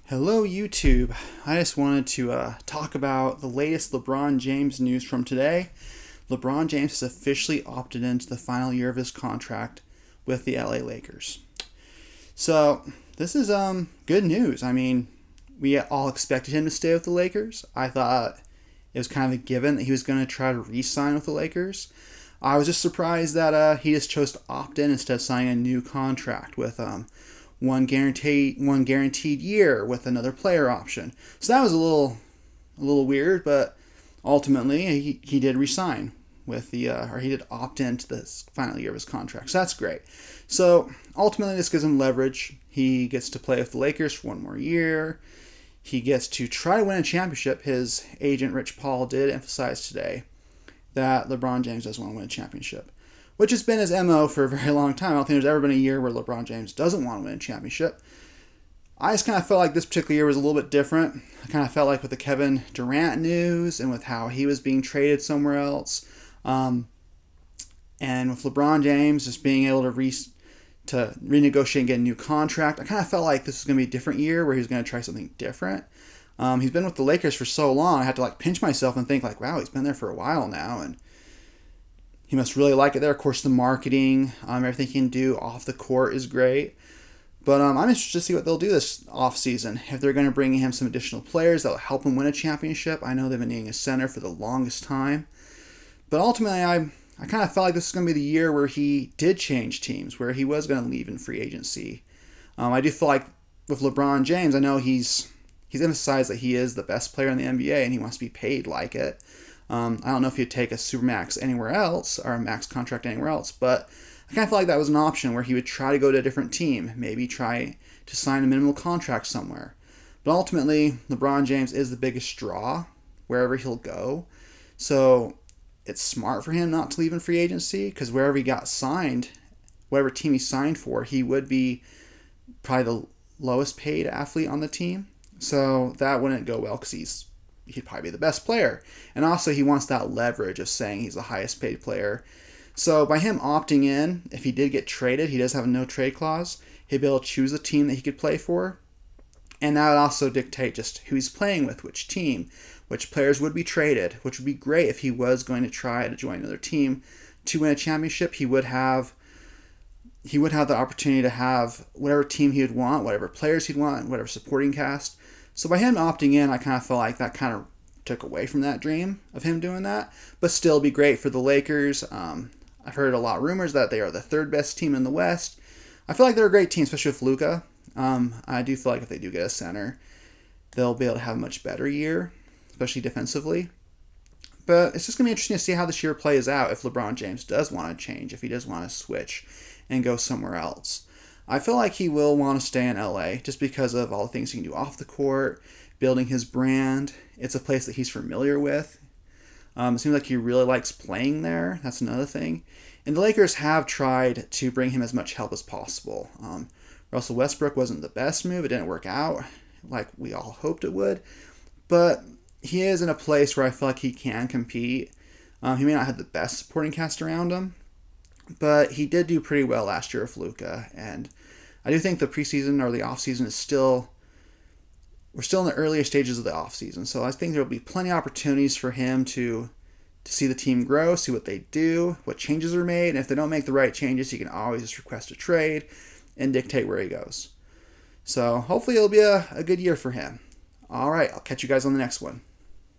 Hello, YouTube. I just wanted to talk about the latest LeBron James news from today. LeBron James has officially opted into the final year of his contract with the LA Lakers. So, this is good news. I mean, we all expected him to stay with the Lakers. I thought it was kind of a given that he was going to try to re-sign with the Lakers. I was just surprised that he just chose to opt in instead of signing a new contract with one guaranteed year with another player option. So that was a little weird, but ultimately he did resign with or he did opt into this final year of his contract. So that's great. So ultimately this gives him leverage. He gets to play with the Lakers for one more year. He gets to try to win a championship. His agent Rich Paul did emphasize today that LeBron James does want to win a championship, which has been his MO for a very long time. I don't think there's ever been a year where LeBron James doesn't want to win a championship. I just kind of felt like this particular year was a little bit different. I kind of felt like with the Kevin Durant news and with how he was being traded somewhere else, and with LeBron James just being able to renegotiate and get a new contract, I kind of felt like this was going to be a different year where he was going to try something different. He's been with the Lakers for so long, I had to pinch myself and think wow, he's been there for a while now, and he must really like it there. Of course, the marketing, everything he can do off the court is great. But I'm interested to see what they'll do this offseason. If they're going to bring him some additional players that will help him win a championship. I know they've been needing a center for the longest time. But ultimately, I kind of felt like this is going to be the year where he did change teams, where he was going to leave in free agency. I do feel like with LeBron James, I know he's emphasized that he is the best player in the NBA and he wants to be paid like it. I don't know if he'd take a supermax anywhere else or a max contract anywhere else, but I kind of felt like that was an option where he would try to go to a different team, maybe try to sign a minimal contract somewhere. But ultimately, LeBron James is the biggest draw wherever he'll go. So it's smart for him not to leave in free agency because wherever he got signed, whatever team he signed for, he would be probably the lowest paid athlete on the team. So that wouldn't go well because he'd probably be the best player. And also he wants that leverage of saying he's the highest paid player. So by him opting in, if he did get traded, he does have a no trade clause. He'd be able to choose a team that he could play for. And that would also dictate just who he's playing with, which team, which players would be traded, which would be great if he was going to try to join another team to win a championship. He would have the opportunity to have whatever team he would want, whatever players he'd want, whatever supporting cast. So by him opting in, I kind of felt like that kind of took away from that dream of him doing that, but still be great for the Lakers. I've heard a lot of rumors that they are the third best team in the West. I feel like they're a great team, especially with Luka. I do feel like if they do get a center, they'll be able to have a much better year, especially defensively. But it's just going to be interesting to see how this year plays out if LeBron James does want to change, if he does want to switch and go somewhere else. I feel like he will want to stay in LA just because of all the things he can do off the court, building his brand. It's a place that he's familiar with. It seems like he really likes playing there. That's another thing. And the Lakers have tried to bring him as much help as possible. Russell Westbrook wasn't the best move. It didn't work out like we all hoped it would. But he is in a place where I feel like he can compete. He may not have the best supporting cast around him, but he did do pretty well last year with Luka. And I do think the preseason or the offseason we're still in the earlier stages of the offseason. So I think there will be plenty of opportunities for him to see the team grow, see what they do, what changes are made. And if they don't make the right changes, he can always just request a trade and dictate where he goes. So hopefully it'll be a good year for him. All right, I'll catch you guys on the next one.